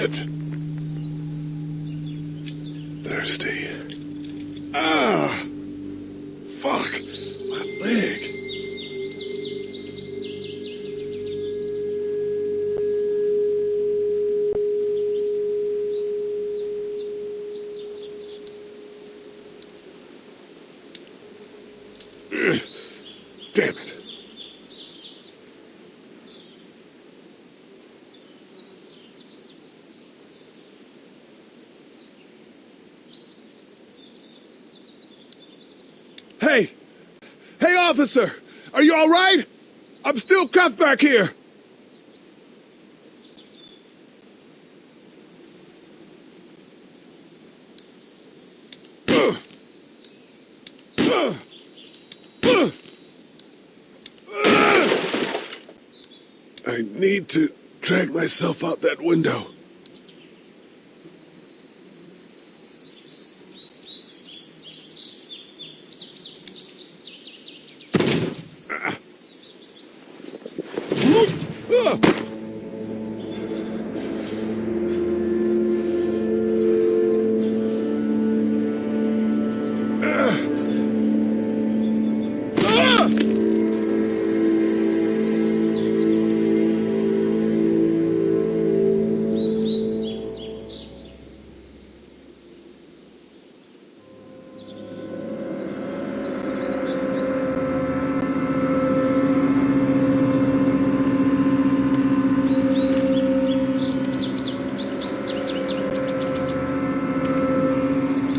Shit! Thirsty. Ah! Fuck! My leg. Damn it. Hey! Hey, officer! Are you all right? I'm still cuffed back here! I need to drag myself out that window.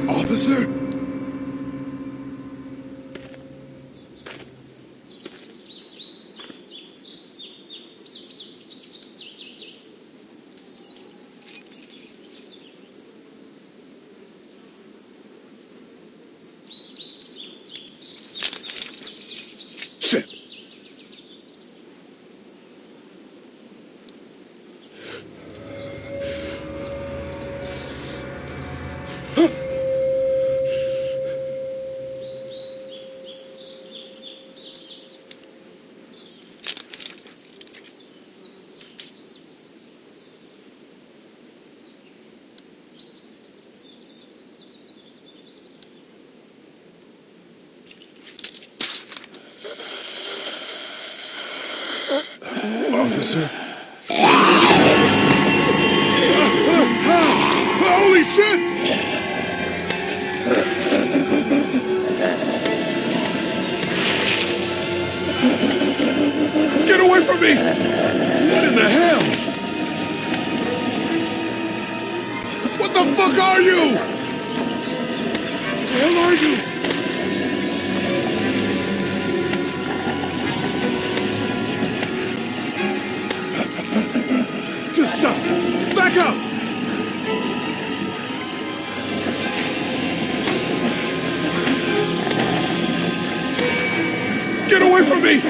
Officer? Shit. Officer? Holy shit! Get away from me! What in the hell? What the fuck are you? What the hell are you? Just stop! Back up! Get away from me!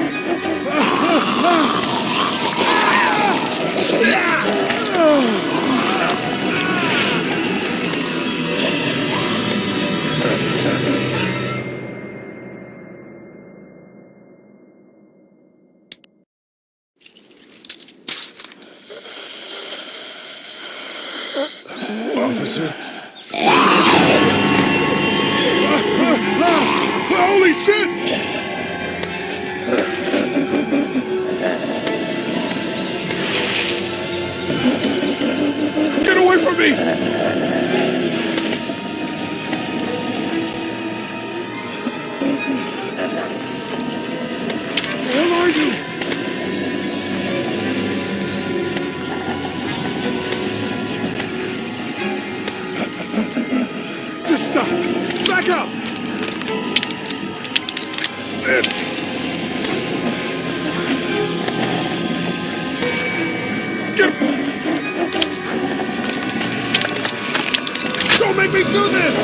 Officer? Holy shit! Get away from me! Where are you? Just stop! Back up! Get... Don't make me do this!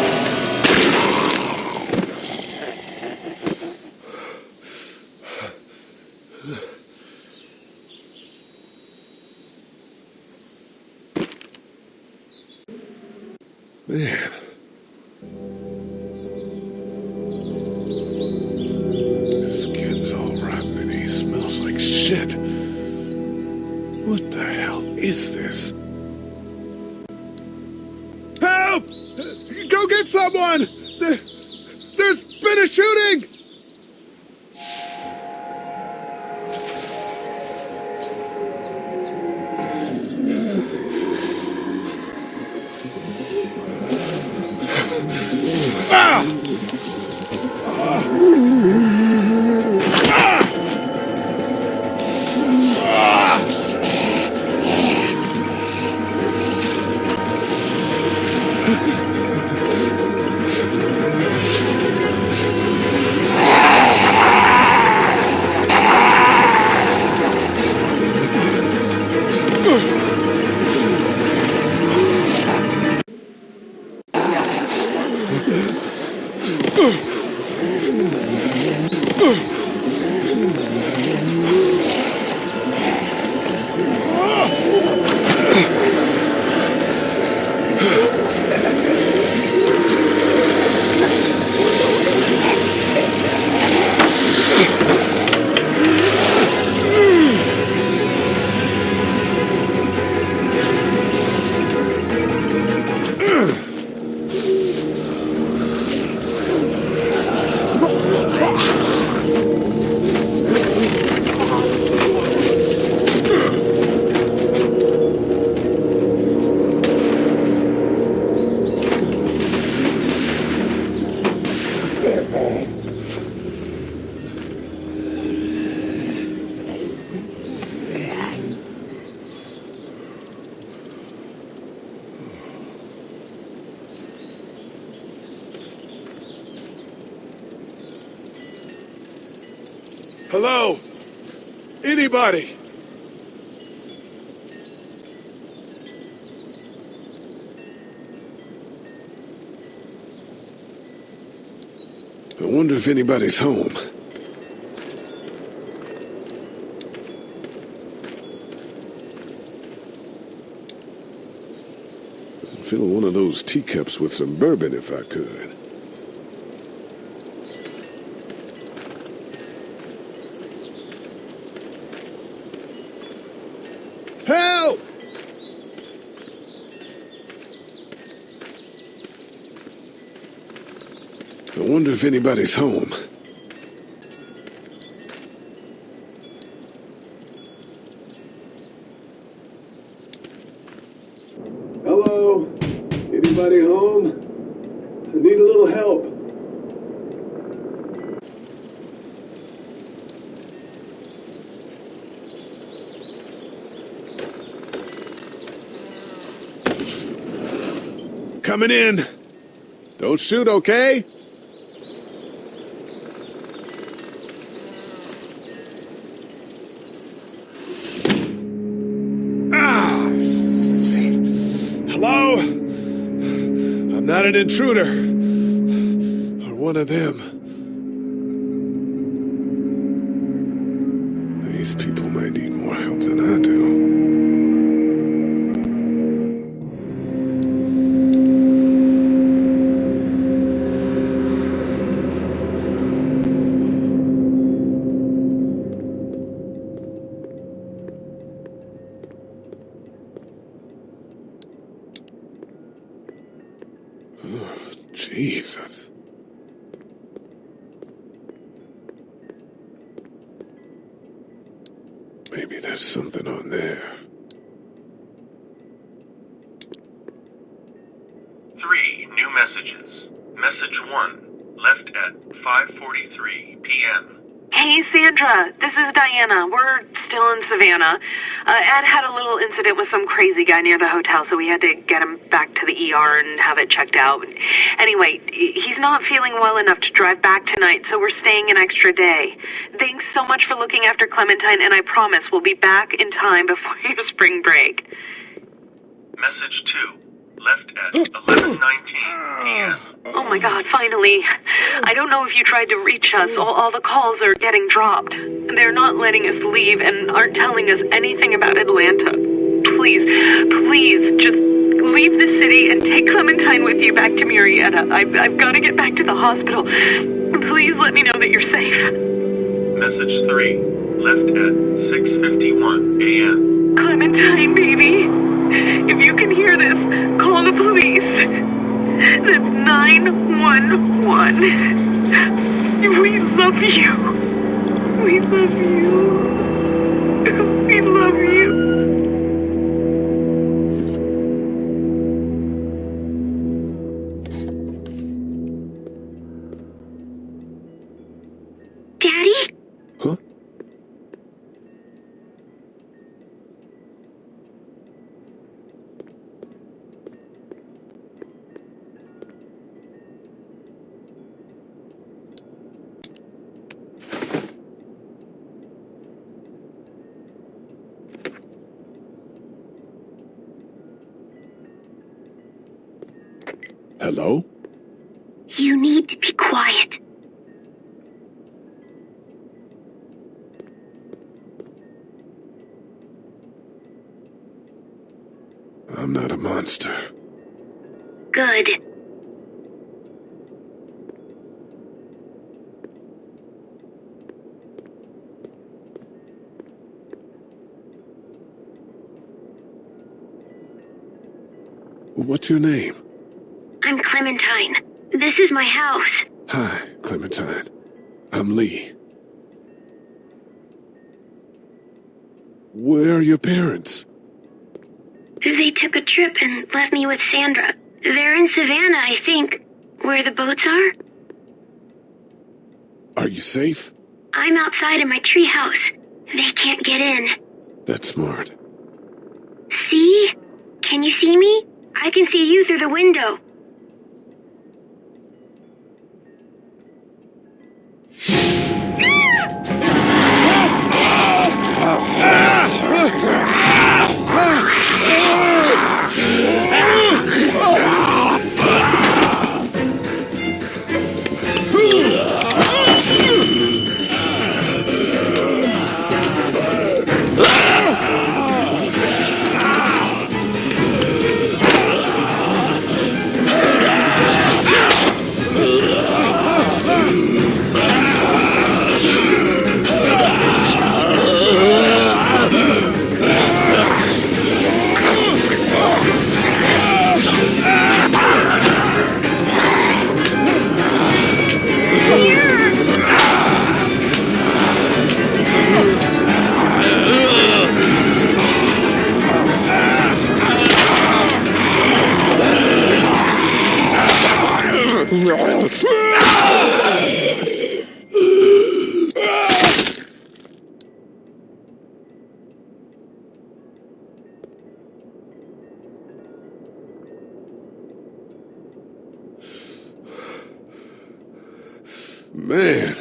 Man. Skin's all rotten and he smells like shit. What the hell is this? get someone! There's been a shooting! Hello? Anybody? I wonder if anybody's home. I'd fill one of those teacups with some bourbon if I could. Help! I wonder if anybody's home. Hello? Anybody home? I need a little help. Coming in. Don't shoot, okay? Ah! Hello? I'm not an intruder. Or one of them. These people might need more help than I do. Jesus. Maybe there's something on there. 3 new messages. Message 1, left at 5:43 p.m. Hey, Sandra, this is Diana. We're still in Savannah. Ed had a little incident with some crazy guy near the hotel, so we had to get him back to the ER and have it checked out. Anyway, he's not feeling well enough to drive back tonight, so we're staying an extra day. Thanks so much for looking after Clementine, and I promise we'll be back in time before your spring break. Message 2, left at 11:19 p.m. Oh my God, finally. I don't know if you tried to reach us. All the calls are getting dropped. They're not letting us leave and aren't telling us anything about Atlanta. Please, just leave the city and take Clementine with you back to Murrieta. I've got to get back to the hospital. Please let me know that you're safe. Message 3, left at 6:51 a.m. Clementine, baby. If you can hear this, call the police. to 911. We love you. We love you. We love you. Daddy? Huh? Hello? You need to be quiet. I'm not a monster. Good. What's your name? I'm Clementine. This is my house. Hi, Clementine. I'm Lee. Where are your parents? They took a trip and left me with Sandra. They're in Savannah, I think, where the boats are. Are you safe? I'm outside in my treehouse. They can't get in. That's smart. See? Can you see me? I can see you through the window. Man.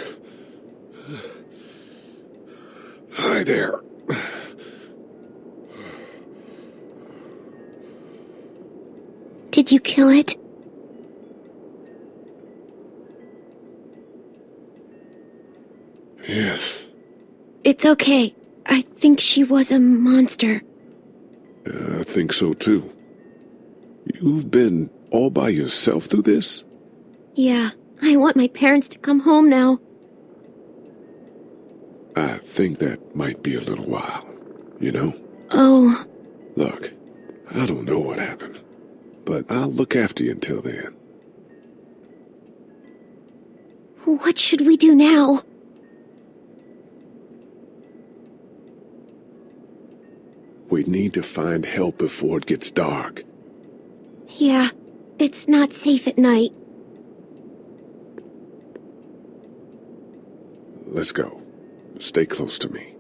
Hi there. Did you kill it? Yes. It's okay. I think she was a monster. I think so too. You've been all by yourself through this? Yeah, I want my parents to come home now. I think that might be a little while, you know? Oh, Look, I don't know what happened, but I'll look after you until then. what should we do now? We need to find help before it gets dark. Yeah, it's not safe at night. Let's go. Stay close to me.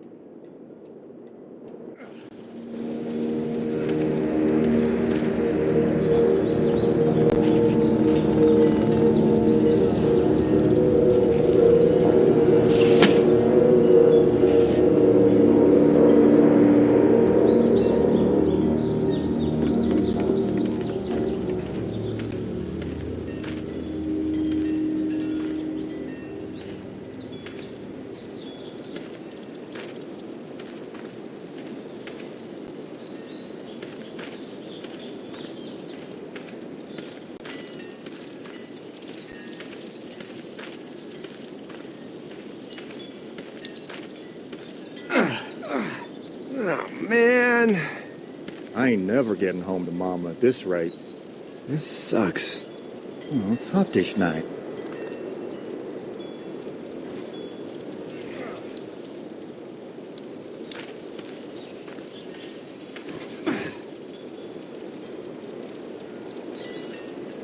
Oh, man. I ain't never getting home to Mama at this rate. This sucks. Oh, it's hot dish night.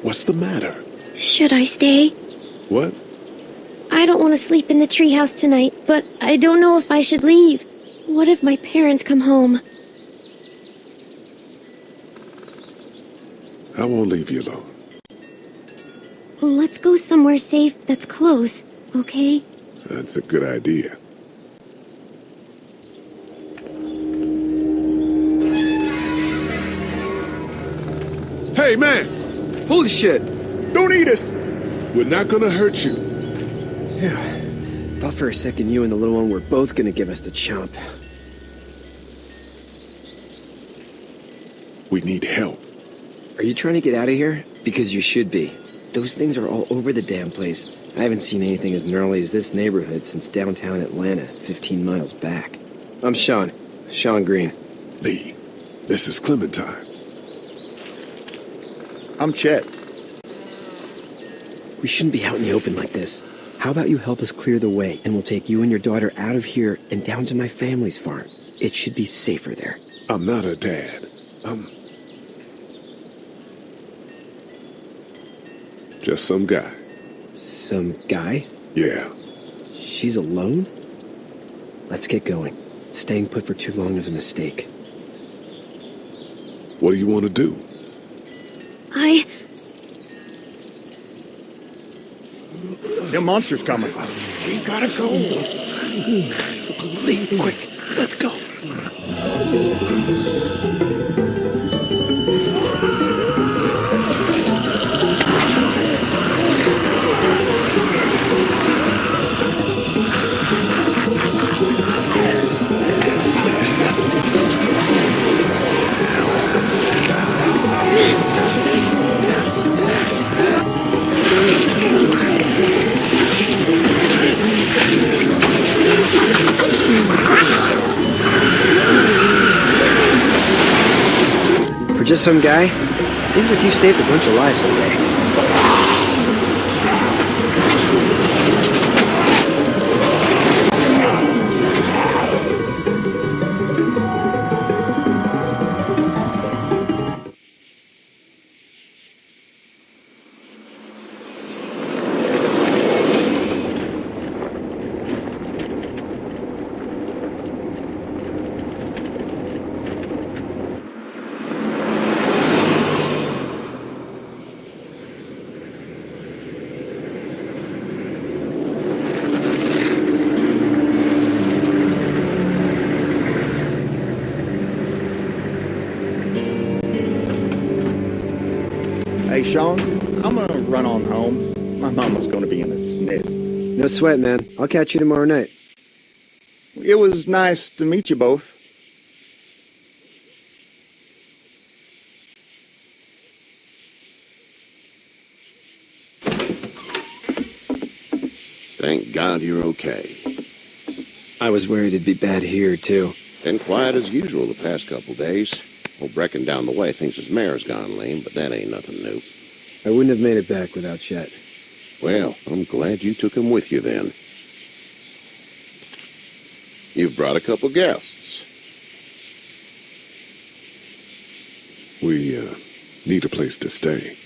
What's the matter? Should I stay? What? I don't want to sleep in the treehouse tonight, but I don't know if I should leave. What if my parents come home? I won't leave you alone. Let's go somewhere safe that's close, okay? That's a good idea. Hey, man! Holy shit! Don't eat us! We're not gonna hurt you. Yeah. Thought for a second you and the little one were both gonna give us the chomp. We need help. Are you trying to get out of here? Because you should be. Those things are all over the damn place. I haven't seen anything as gnarly as this neighborhood since downtown Atlanta, 15 miles back. I'm Sean. Sean Green. Lee, this is Clementine. I'm Chet. We shouldn't be out in the open like this. How about you help us clear the way, and we'll take you and your daughter out of here and down to my family's farm. It should be safer there. I'm not her dad. I'm just some guy. Some guy? Yeah. She's alone? Let's get going. Staying put for too long is a mistake. What do you want to do? Them monster's coming. We gotta go. Lee, quick, let's go. For just some guy, it seems like you saved a bunch of lives today. Hey, Sean, I'm gonna run on home. My mama's gonna be in a snit. No sweat, man. I'll catch you tomorrow night. It was nice to meet you both. Thank God you're okay. I was worried it'd be bad here, too. Been quiet as usual the past couple days. Old Brecken down the way thinks his mare's gone lame, but that ain't nothing new. I wouldn't have made it back without Chet. Well, I'm glad you took him with you then. You've brought a couple guests. We need a place to stay.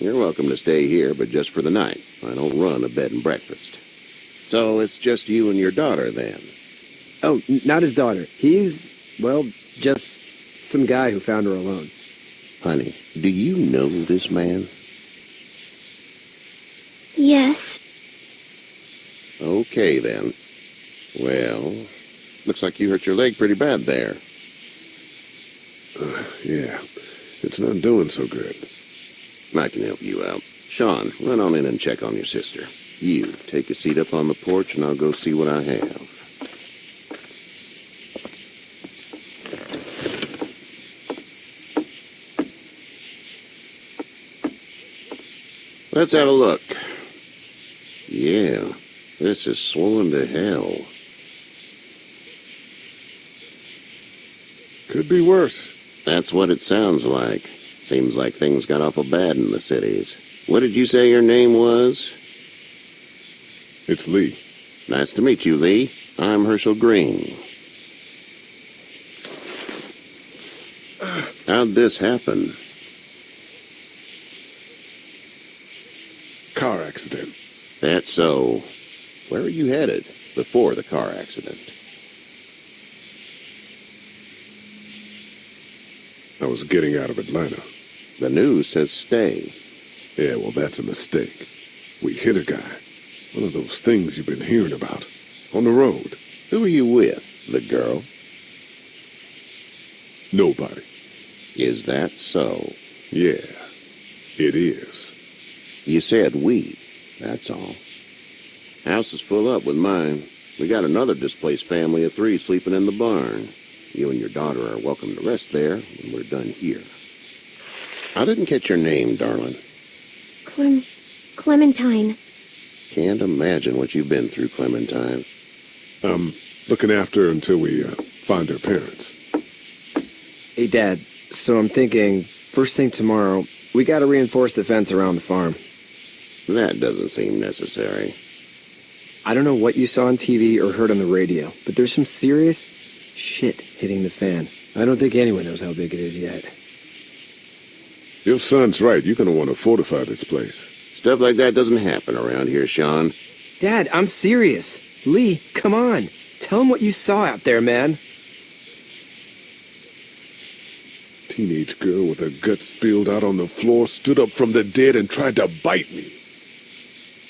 You're welcome to stay here, but just for the night. I don't run a bed and breakfast. So it's just you and your daughter then? Oh, not his daughter. He's, well, just some guy who found her alone. Honey, do you know this man? Yes. Okay, then. Well, looks like you hurt your leg pretty bad there. Yeah, it's not doing so good. I can help you out. Sean, run on in and check on your sister. You, take a seat up on the porch and I'll go see what I have. Let's have a look. Yeah, this is swollen to hell. Could be worse. That's what it sounds like. Seems like things got awful bad in the cities. What did you say your name was? It's Lee. Nice to meet you, Lee. I'm Herschel Green. How'd this happen? Car accident. That's so. Where were you headed before the car accident? I was getting out of Atlanta. The news says stay. Yeah, well, that's a mistake. We hit a guy. One of those things you've been hearing about. On the road. Who are you with? The girl? Nobody. Is that so? Yeah, it is. You said we. That's all. House is full up with mine. We got another displaced family of 3 sleeping in the barn. You and your daughter are welcome to rest there when we're done here. I didn't catch your name, darling. Clementine. Can't imagine what you've been through, Clementine. I'm looking after her until we find her parents. Hey, Dad, so I'm thinking, first thing tomorrow, we gotta reinforce the fence around the farm. That doesn't seem necessary. I don't know what you saw on TV or heard on the radio, but there's some serious shit hitting the fan. I don't think anyone knows how big it is yet. Your son's right. You're going to want to fortify this place. Stuff like that doesn't happen around here, Sean. Dad, I'm serious. Lee, come on. Tell him what you saw out there, man. Teenage girl with her guts spilled out on the floor stood up from the dead and tried to bite me.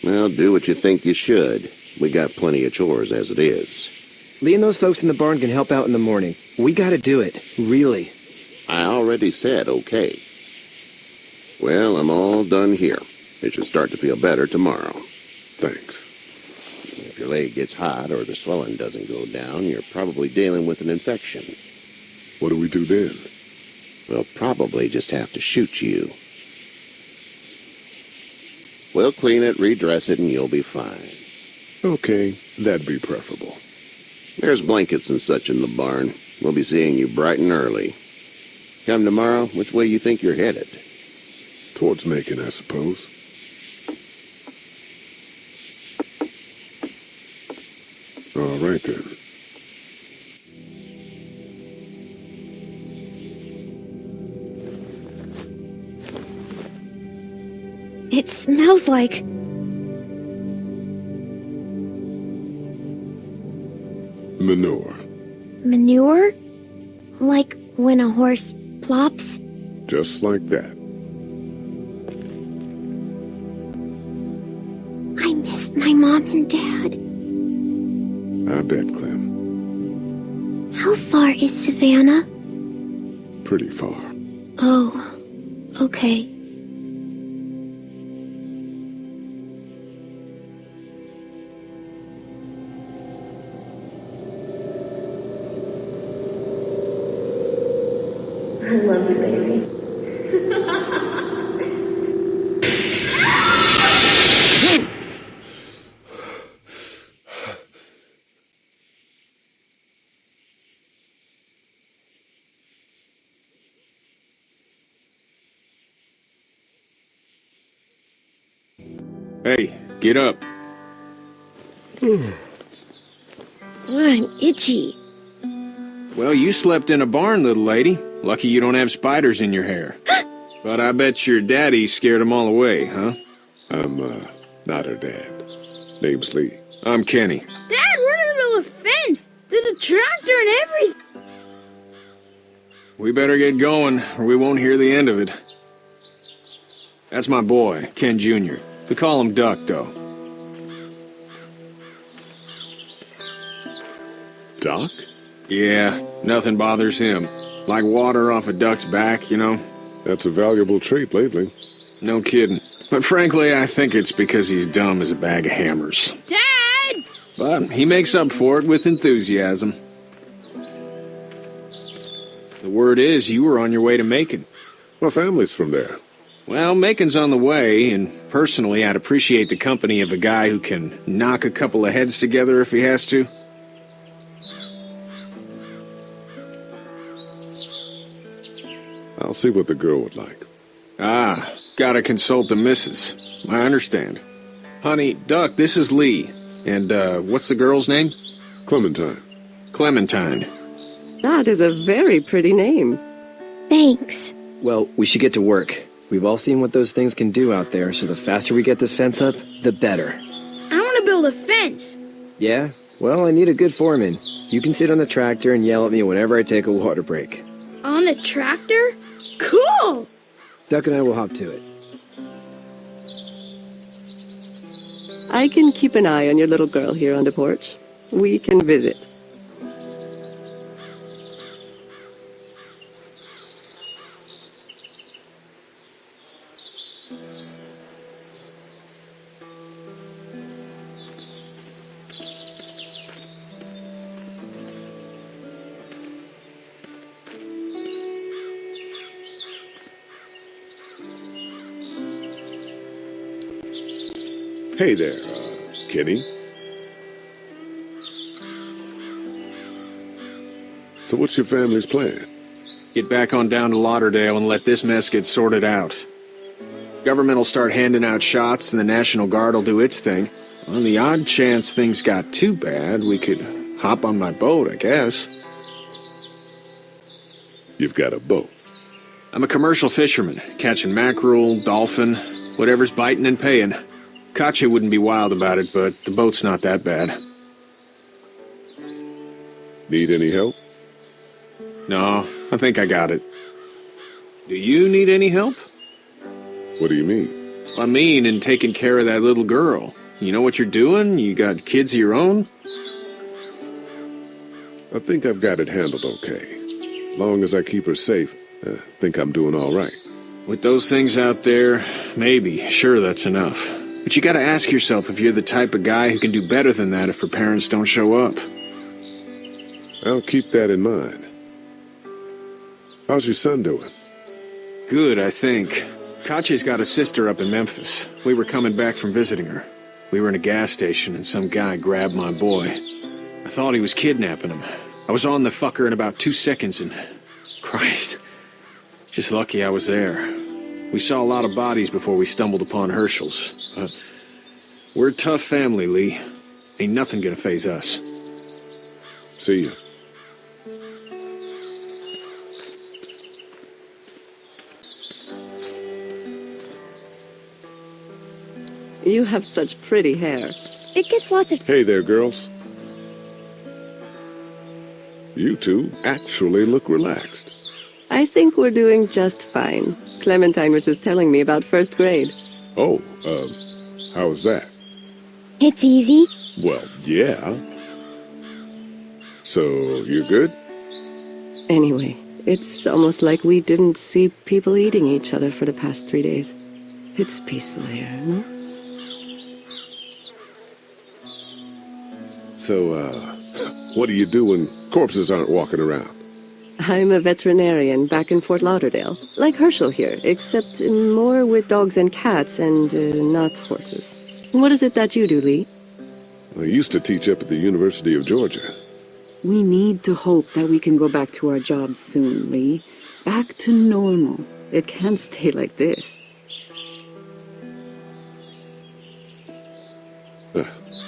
Well, do what you think you should. We got plenty of chores as it is. Lee and those folks in the barn can help out in the morning. We gotta do it. Really. I already said okay. Well, I'm all done here. It should start to feel better tomorrow. Thanks. If your leg gets hot or the swelling doesn't go down, you're probably dealing with an infection. What do we do then? We'll probably just have to shoot you. We'll clean it, redress it, and you'll be fine. Okay, that'd be preferable. There's blankets and such in the barn. We'll be seeing you bright and early. Come tomorrow, which way you think you're headed? Towards Macon, I suppose. All right, then. It smells like... Manure. manure? Like when a horse plops? Just like that. I miss my mom and dad. I bet, Clem. How far is Savannah? Pretty far. Oh, okay. I love you, baby. Hey, get up. I'm itchy. Well, you slept in a barn, little lady. Lucky you don't have spiders in your hair. But I bet your daddy scared them all away, huh? I'm, not her dad. Name's Lee. I'm Kenny. Dad, we're in the middle of a fence. There's a tractor and everything. We better get going, or we won't hear the end of it. That's my boy, Ken Jr. They call him Duck, though. Doc? Yeah, nothing bothers him. Like water off a duck's back, you know? That's a valuable trait lately. No kidding. But frankly, I think it's because he's dumb as a bag of hammers. Dad! But he makes up for it with enthusiasm. The word is you were on your way to Macon. My family's from there. Well, Macon's on the way, and personally, I'd appreciate the company of a guy who can knock a couple of heads together if he has to. I'll see what the girl would like. Ah, Gotta consult the missus. I understand. Honey, Duck, this is Lee. And, what's the girl's name? Clementine. Clementine. That is a very pretty name. Thanks. Well, we should get to work. We've all seen what those things can do out there, so the faster we get this fence up, the better. I want to build a fence. Yeah? Well, I need a good foreman. You can sit on the tractor and yell at me whenever I take a water break. On the tractor? Cool! Duck and I will hop to it. I can keep an eye on your little girl here on the porch. We can visit. Hey there, Kenny. So what's your family's plan? Get back on down to Lauderdale and let this mess get sorted out. Government will start handing out shots and the National Guard will do its thing. On the odd chance things got too bad, we could hop on my boat, I guess. You've got a boat. I'm a commercial fisherman, catching mackerel, dolphin, whatever's biting and paying. Katya wouldn't be wild about it, but the boat's not that bad. Need any help? No, I think I got it. Do you need any help? What do you mean? I mean, in taking care of that little girl. You know what you're doing? You got kids of your own? I think I've got it handled okay. As long as I keep her safe, I think I'm doing all right. With those things out there, maybe. Sure, that's enough. But you gotta ask yourself if you're the type of guy who can do better than that if her parents don't show up. I'll keep that in mind. How's your son doing? Good, I think. Katya's got a sister up in Memphis. We were coming back from visiting her. We were in a gas station and some guy grabbed my boy. I thought he was kidnapping him. I was on the fucker in about 2 seconds and... Christ. Just lucky I was there. We saw a lot of bodies before we stumbled upon Herschel's. We're a tough family, Lee. Ain't nothing gonna faze us. See you. You have such pretty hair. It gets lots of... Hey there, girls. You two actually look relaxed. I think we're doing just fine. Clementine was just telling me about first grade. Oh, how was that? It's easy. Well, yeah. So, you're good? Anyway, it's almost like we didn't see people eating each other for the past 3 days. It's peaceful here, no? So, what do you do when corpses aren't walking around? I'm a veterinarian back in Fort Lauderdale. Like Herschel here, except more with dogs and cats and not horses. What is it that you do, Lee? I used to teach up at the University of Georgia. We need to hope that we can go back to our jobs soon, Lee. Back to normal. It can't stay like this.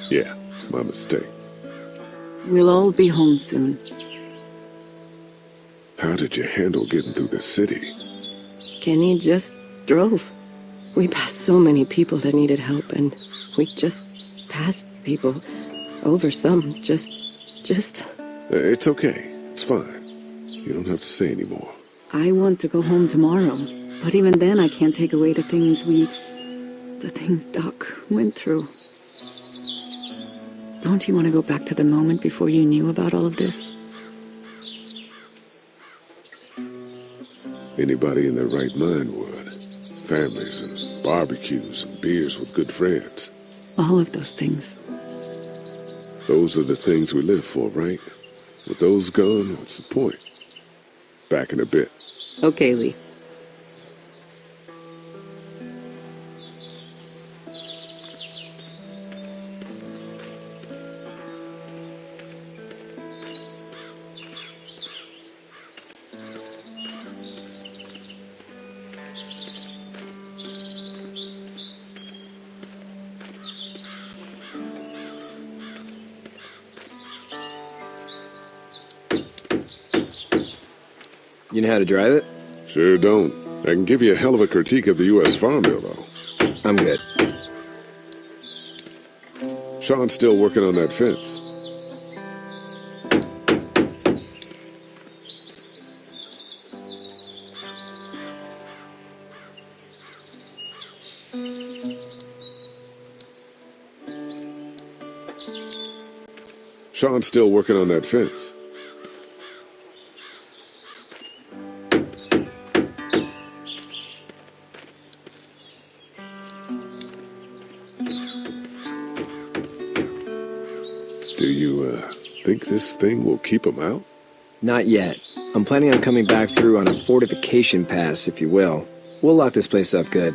Yeah, my mistake. We'll all be home soon. How did you handle getting through the city? Kenny just drove. We passed so many people that needed help, and we just passed people. Over some, just... It's okay. It's fine. You don't have to say any more. I want to go home tomorrow, but even then I can't take away the things Doc went through. Don't you want to go back to the moment before you knew about all of this? Anybody in their right mind would. Families and barbecues and beers with good friends. All of those things. Those are the things we live for, right? With those gone, what's the point? Back in a bit. Okay, Lee. You know how to drive it? Sure don't. I can give you a hell of a critique of the U.S. Farm Bill, though. I'm good. Sean's still working on that fence. Sean's still working on that fence. Do you, think this thing will keep him out? Not yet. I'm planning on coming back through on a fortification pass, if you will. We'll lock this place up good.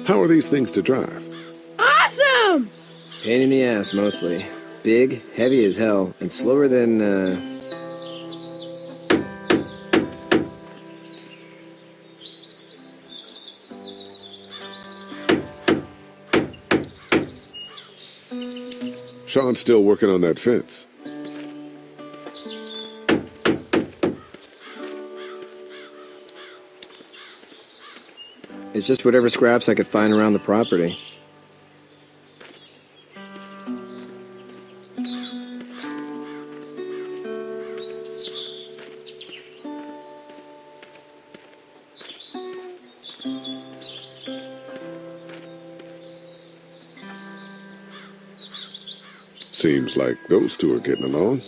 How are these things to drive? Awesome! Pain in the ass, mostly. Big, heavy as hell, and slower than, Sean's still working on that fence. It's just whatever scraps I could find around the property. Seems like those two are getting along.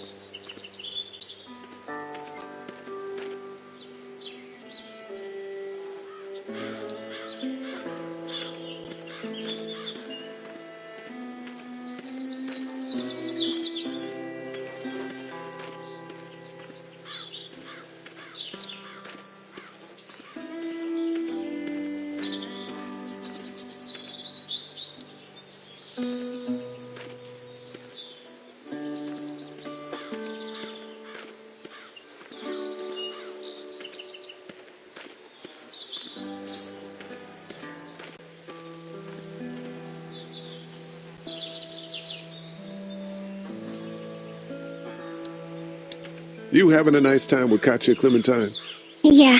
You having a nice time with Katya, Clementine? Yeah.